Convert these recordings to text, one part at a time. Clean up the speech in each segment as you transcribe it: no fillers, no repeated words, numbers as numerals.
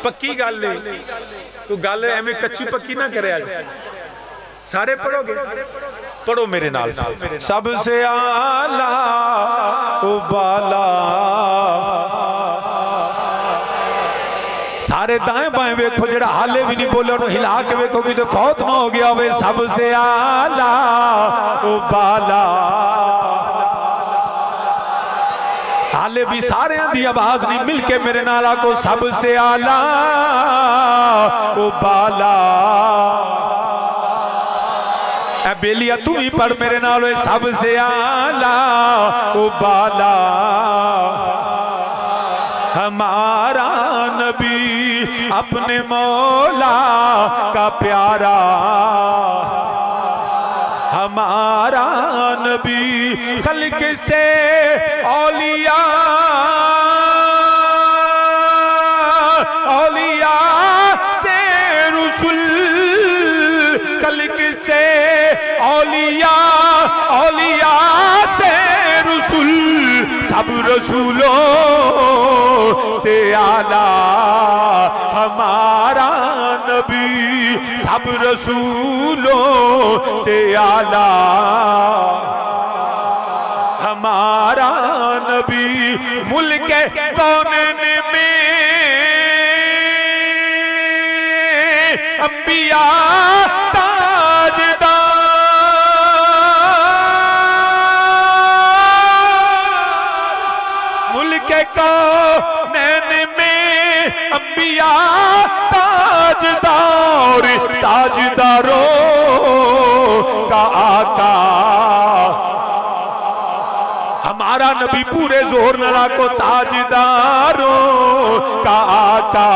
पक्की गल है, तू गल एवं कच्ची पक्की ना करे। सारे पढ़ोगे, पढ़ो मेरे नाल। सबसे आला उबाला, सारे दाएं बाएं वेखो, जेड़ा हाले भी नहीं बोले उन्हें हिला के वेखो कि तो फौत ना हो गया वे। सबसे आला उबाला, हाले भी सारे दी आवाज नहीं, मिलके मेरे नाल आको सबसे आला उबाला। ए बेलिया तू ही पढ़ मेरे नाल, सबसे आला उबाला हमारा नबी अपने मौला का प्यारा, हमारा नबी खल्क से औलिया, औलिया से रसूल, खल्क से औलिया, औलिया से रसूल, सब रसूलों से आला हमारा नबी, सब रसूलों से आला हमारा नबी। मुल्क कौनैन में अंबिया ताजदार, मुल्क कौनैन में अंबिया ताजदार, ताजदारों का आका हमारा नबी। पूरे जोर नरा को ताजदारों का आका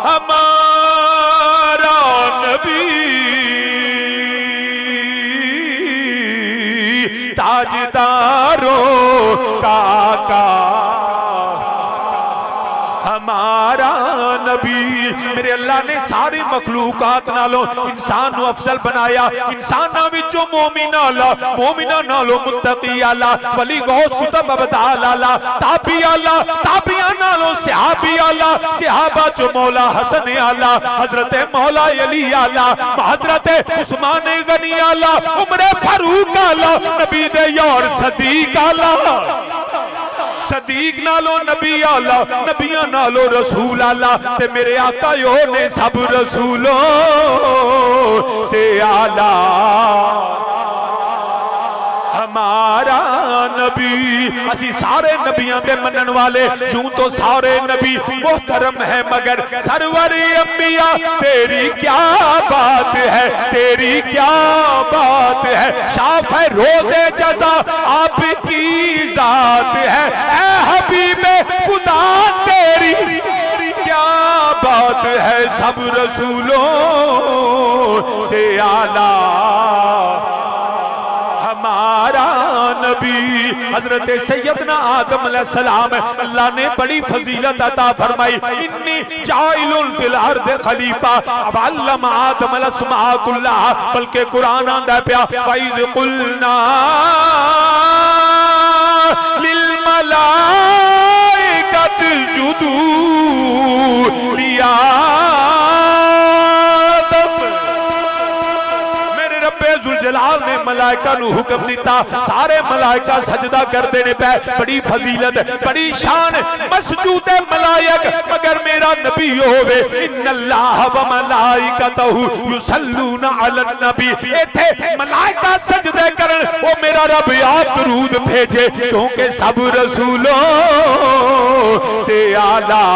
हमारा नबी, ताजदारों का आका हमारा नबी। मेरे अल्लाह ने सारी मखलूकात नालों इंसान को अफजल बनाया। इंसाना विचों मोमिन आला, मोमिना नालों मुत्तकी आला, वली गौस कुतुब अब्दाल आला, ताबी आला, ताबिया नालों सहाबी आला, सहाबा चो मौला हसन आला, हजरत मौला अली आला, हजरत उस्मान गनी आला, उमर फारूक आला, नबी दे यार सदीक आला, सदीक नालो नबी आला, नबिया नालो रसूल आला। ते मेरे आका यो ने सब रसूलों से आला हमारा नबी। असी सारे नबियां दे मनन वाले, यूं तो सारे नबी मोहतरम है, मगर सरवर अंबिया तेरी क्या बात है, तेरी क्या बात है। शाफ है रोज़े जज़ा आपकी जात है, ऐ हबीबे खुदा तेरी क्या बात है। सब रसूलों से आला हमारा नबी। हजरत सैयदना आदम अलैहिस्सलाम अल्लाह ने बड़ी फजीलत अता फरमाई, इन्नी जाइलुन फिल अर्द खलीफा, अब अल्लम आदम अलस्मा कुल्लाहा, बल्कि कुरान आंदा पिया वाइज कुलना लिल मलाइकत जुदू लिया। जुलजलाल ने मलाइका नू हुक्म दिता, सारे मलाइका सजदा करते ने पे। बड़ी फजीलत, बड़ी शान मसजूद मलाइक, मगर मेरा नबी होवे इन्नल्लाह व मलाइकतहु युसल्लूना अलन नबी। इथे मलाइका सजदे करन, ओ मेरा रब आप दरूद भेजे, क्योंकि सब रसूलों से आला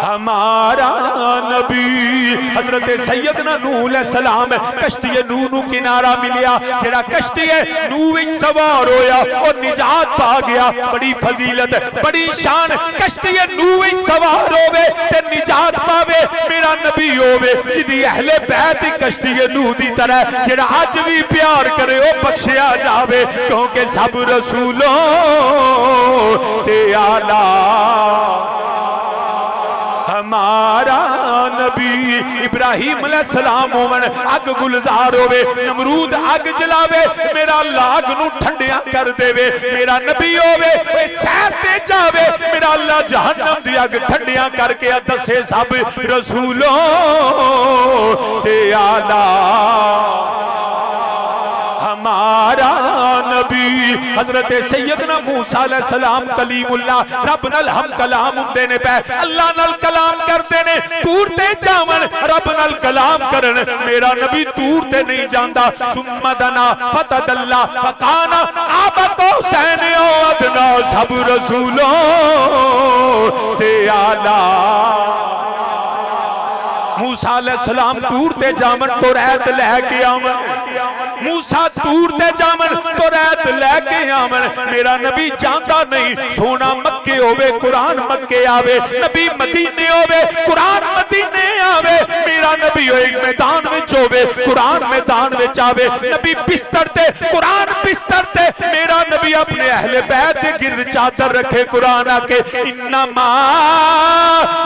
हमारा नबी। हजरत सैयदना नूह अलैहिस्सलाम कश्ती नूह नू किनारा मिलिया, जेड़ा कश्ती नूह विच सवार होया और निजात पा गया। बड़ी फजीलत, बड़ी शान, कश्ती नूह विच सवार होवे ते निजात पावे, मेरा नबी होवे जिदी अहले बैत कश्ती नूह दी तरह जेड़ा अज भी प्यार करे ओ बख्शिया जावे, क्योंकि सब रसूलों से आला हमारा नबी। इब्राहिम अलैहिस्सलाम होवन अग गुलजार होवे, नमरूद अग जलावे, मेरा अल्लाह अग नू ठंडिया कर देवे। मेरा नबी होवे सैर ते जावे, मेरा अल्लाह जहन्नम दी अग ठंडिया करके दसे सब रसूलों से आला हमारा नबी। हजरत सैयदना मूसा अलैहिस्सलाम कलीमुल्लाह रब नाल हम कलाम हुंदे ने पै अल्लाह नाल कलाम करदे ने, दूर ते जावन रब नाल कलाम करन। मेरा नबी दूर ते नहीं जांदा। सुम्मा दना फतदल्ला फकाना आबतो हुसैन ओ अदना सब रसूलों से आला। मूसा अलैहिस्सलाम दूर ते जावन तो रैत लैके आवन, मूसा दूर ते जावन तो रैत लैके आवन। मेरा नबी जांदा नहीं, सोना मक्के होवे कुरान मक्के आवे, नबी मदीने होवे कुरान मदीने आवे। मेरा नबी एक मैदान विच होवे कुरान मैदान विच आवे, नबी बिस्तर ते कुरान बिस्तर ते। मेरा नबी अपने अहले बैत दे गिरद चादर रखे कुरान आके इन्नमा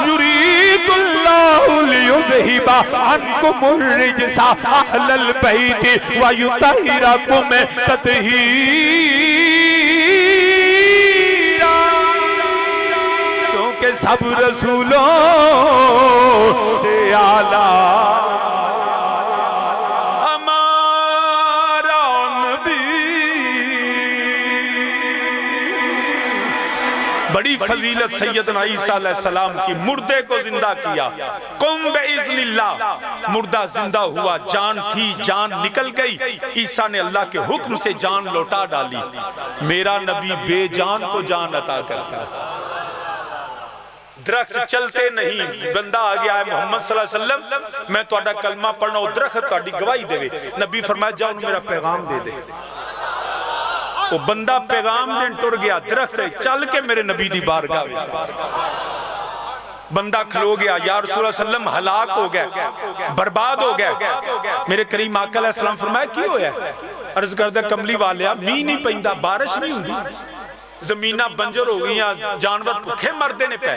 युरीदुल्लाहु लियुज़हिबा अन्कुमुर रिजसा अहलल बैति व युतहिरकुम तत्हीरा। क्योंकि सब रसूलों से आला हमारा नबी। बड़ी फजीलत सैयदना ईसा अलैहिस्सलाम की, मुर्दे को जिंदा किया, कुम बिइज़्निल्लाह, मुर्दा जिंदा हुआ, जान थी जान निकल गई, ईसा ने अल्लाह के हुक्म से जान लौटा डाली। मेरा नबी बेजान को जान अता करता है। दरख्त चलते नहीं, बंदा आ गया है मोहम्मद सल्लल्लाहु अलैहि वसल्लम, मैं तुहाडा कलमा पढ़ना, वो दरख्त तुहाडी गवाही देवे। नबी फरमाया जाओ मेरा पैगाम दे दे। वो बंदा पैगाम देन टुर गया, दरख्त चल के मेरे नबी दी बारगाह विच बंदा खलो गया, या रसूल सल्लम हलाक हो गया, बर्बाद हो गया। मेरे करीम आका अलैहिस्सलाम फरमाया की होया? अर्ज करदा कमली वालिया मींह नहीं पैंदा, बारिश नहीं हुंदी, जमीना बंजर हो गई, जानवर भुखे मरदे ने पै।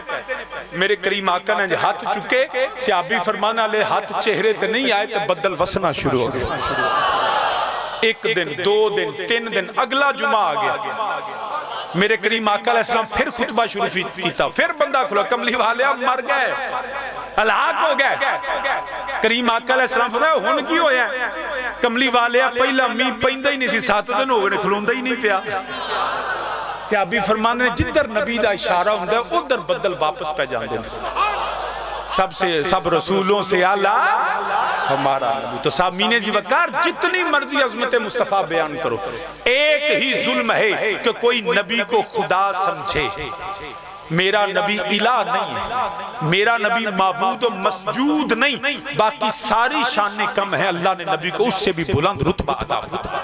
मेरे करीम आका ने हाथ चुके, सहाबी फरमान वाले हाथ चेहरे ते नहीं आए तो बदल वसना शुरू हो गया। एक दिन, दो दिन, तीन दिन, अगला जुमा आ गया, मेरे करीम आका अलैहिस्सलाम फिर खुतबा शुरू किया, फिर बंदा खुला, कमली वाले मर गए, हलाक हो गए। करीम आका अलैहिस्सलाम फरमाया हुण की होया? कमली वाले पहला मींह पैंदा ही नहीं सी, 7 दिन हो गए खलोंदा ही नहीं पिया। सहाबी फरमांदे ने जिधर नबी दा इशारा हुंदा उधर बदल वापस पै जांदे ने। सबसे सब रसूलों से आला हमारा नबी। तो सामीने जी वकार जितनी मर्जी अजमत मुस्तफा बयान करो, एक ही जुल्म है कि कोई नबी को खुदा समझे। मेरा नबी इलाह नहीं है, मेरा नबी माबूद और मसजूद नहीं, बाकी सारी शानें कम है, अल्लाह ने नबी को उससे भी बुलंद रुतबा अता फरमाया।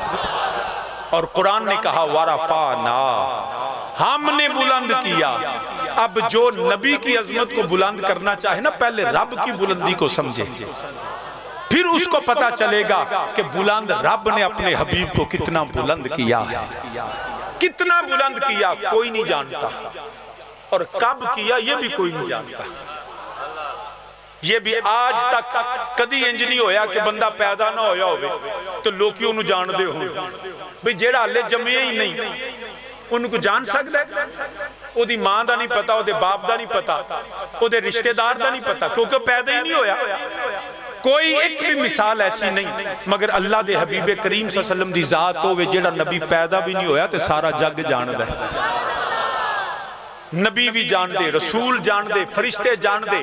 और कुरान ने कहा वरफाना, हमने बुलंद किया। अब जो नबी की अजमत को बुलंद करना चाहे ना, पहले रब की बुलंदी को समझे, फिर उसको पता चलेगा कि बुलंद रब ने अपने हबीब को कितना बुलंद किया है। कितना बुलंद किया कोई नहीं जानता, और कब किया ये भी कोई नहीं जानता। ये भी आज तक कदी इंज नहीं होया कि बंदा पैदा ना होया होवे तो लोग उन्होंने जानते हो, भाई जेड़ा हाले जम्मिया ही नहीं उनको जान सकता है? ओदी मां दा नहीं पता, ओदे बाप दा नहीं पता, ओदे रिश्तेदार दा नहीं पता, क्योंकि पैदा ही नहीं होया। कोई एक भी मिसाल ऐसी नहीं, मगर अल्लाह दे हबीब करीम सल्लल्लाहु अलैहि वसल्लम दी जात होवे जेड़ा नबी पैदा भी नहीं होया ते सारा जग जानदा है। नबी भी जानते, रसूल जानते, फरिश्ते जानते,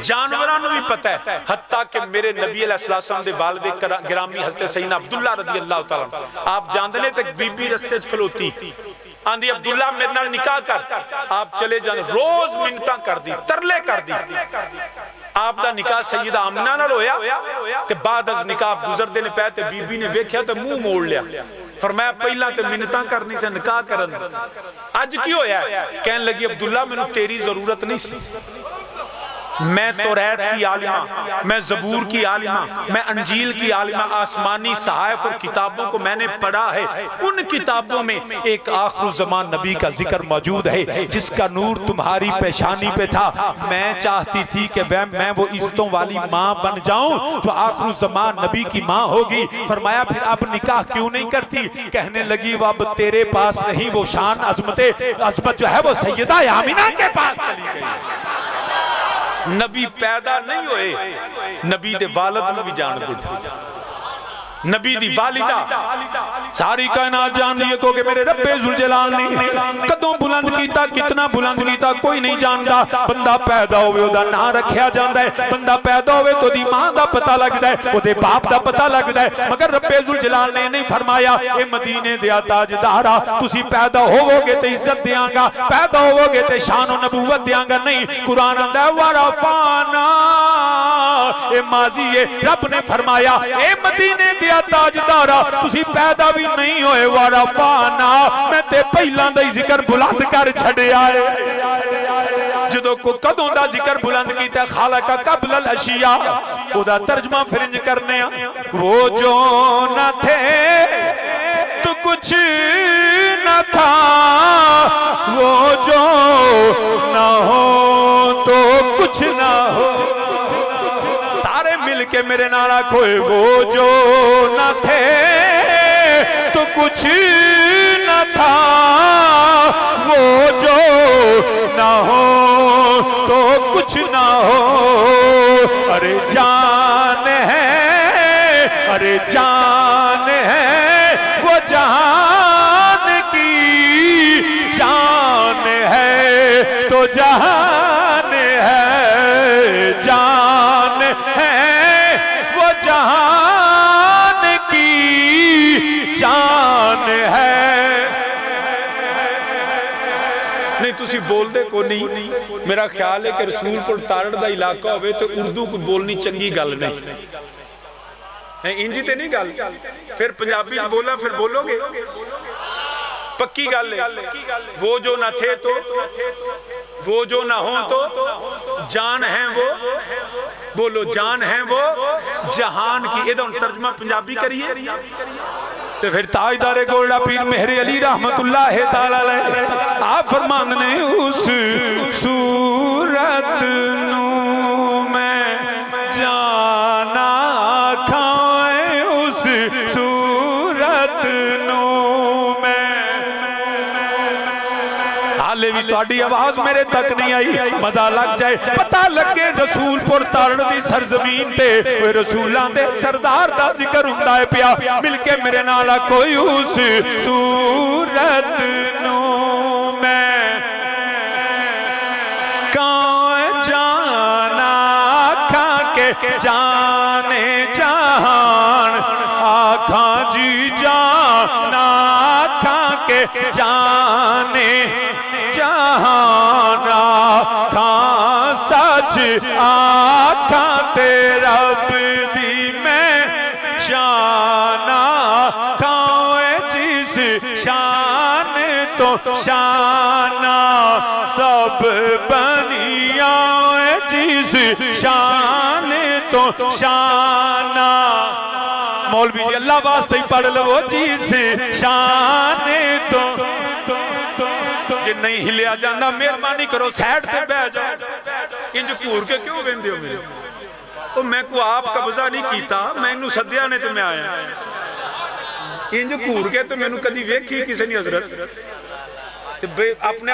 जानवरां नूं भी पता है। हत्ता कि मेरे नबी अलैहिस्सलाम दे वालिद गिरामी हज़रत सैयदना अब्दुल्ला रज़ियल्लाहु तआला आप जानते ने, ते बीबी रस्ते च खलोती आंदी अब्दुल्ला मेरे नाल निकाह कर, आप चले जाते, रोज मिन्नतां कर दी, तरले कर दी। आप दा निकाह सैयदा आमना नाल होया ते बाद अज निकाह गुजरदे ने पै ते बीबी ने वेख्या ते मुंह मोड़ लिया, फरमाया पहला ते मिन्नतां करनी से निकाह करन, अज की होया? कहन लगी अब्दुल्ला मैनू तेरी जरूरत नहीं सी, मैं तौरात की आलिमा, मैं ज़बूर की आलिमा, मैं अंजील की आलिमा, आसमानी सहाइफ और किताबों को मैंने पढ़ा है। उन किताबों में एक आखिर ज़मान नबी का जिक्र मौजूद है जिसका नूर तुम्हारी पेशानी पे था। मैं चाहती थी कि मैं वो इज्जतों वाली माँ बन जाऊं जो आखिर ज़मान नबी की माँ होगी। फरमाया फिर अब निकाह क्यों नहीं करती? कहने लगी वो अब तेरे पास नहीं, वो शान अजमत जो है वो सैयदा आमिना के पास चली गई। नबी पैदा नहीं होए, नबी दे वालिद नू भी जानदे थे। नबी दी वालिदा सारी कायनात जान रही है क्योंकि मेरे रब्बे जुल जलाल ने कदों बुलंद कीता, कितना बुलंद कीता कोई नहीं जानता। बंदा पैदा होवे ओदा नाम रखिया जांदा है, बंदा पैदा होवे तो दी मां दा पता लगदा है, ओदे बाप दा पता लगदा है। मगर रब्बे जुल जलाल ने नहीं फरमाया ए मदीने दे ताजदारा तुसी पैदा होवोगे ते इज्जत देंगा, पैदा होवोगे ते शान और नबूवत देंगा। नहीं, कुरान आंदा वरफाना ए माजी है, रब ने फरमाया ए मदीने दे ताजदारा तुसी पैदा भी नहीं होए, वरफाना मैं ते पहला दा ही जिक्र बुलंद कर छड़िया है। जदों को कदों दा जिक्र बुलंद कीता खालका कबल अल अशिया, ओदा तर्जमा फिरंज करने आ वो जो न थे तो कुछ न था, वो जो न हो तो कुछ न हो। के मेरे नारा खोए वो जो न थे तो कुछ न था, वो जो न हो तो कुछ न हो। अरे जान है, अरे जान है वो जान की जान है तो जान है, जान है जान की जान है। नहीं तुसी बोलते को नहीं। मेरा ख्याल है कि रसूलपुर तारड़ दा इलाका होवे तो उर्दू को बोलनी चंगी गल नहीं, इंजी ते नहीं गल। फिर पंजाबी च बोला फिर बोलोगे, पक्की गल है। वो जो ना थे तो, वो जो ना हो तो, जान है वो, बोलो जान है वो जहान की। ये तर्जमा पंजाबी करिए तो फिर ताजदारे गोल्डा पीर मेहर अली रहमतुल्लाह ताला अलैह आप फरमांदे ने उस सूरत नू मैं जाना खाए, उस सूरत नू हाले भी तुहाडी आवाज मेरे तक नहीं आई। मजा लग जाए, पता लगे रसूलपुर तारड़ दी सरजमीन ते रसूलां दे सरदार दा जिक्र हुंदा है पिया। मिलके मेरे नाल कोई उस सूरत नू मैं कां जाना खा के जाने जहान, आखा जी जाना खा के जाने जहाना, खां सच आखा तेरा दी मैं शाना, खाए जिस शान तो शाना सब बनिया, जिस शान तो शाना। मौलवी जी अल्लाह वास्ते ही पढ़ लो, जिस शान तो जे नहीं हिलिया जाता मेहरबानी करो साइड पे बह जाओ। इंज घूर के क्यों वेंदे हो मेरे? तो मैं को आप कब्जा नहीं कीता, मैनू सद्या ने तो मैं आया। इंज घूर के तो मैनू कदी वेखी किसी ने हजरत अपने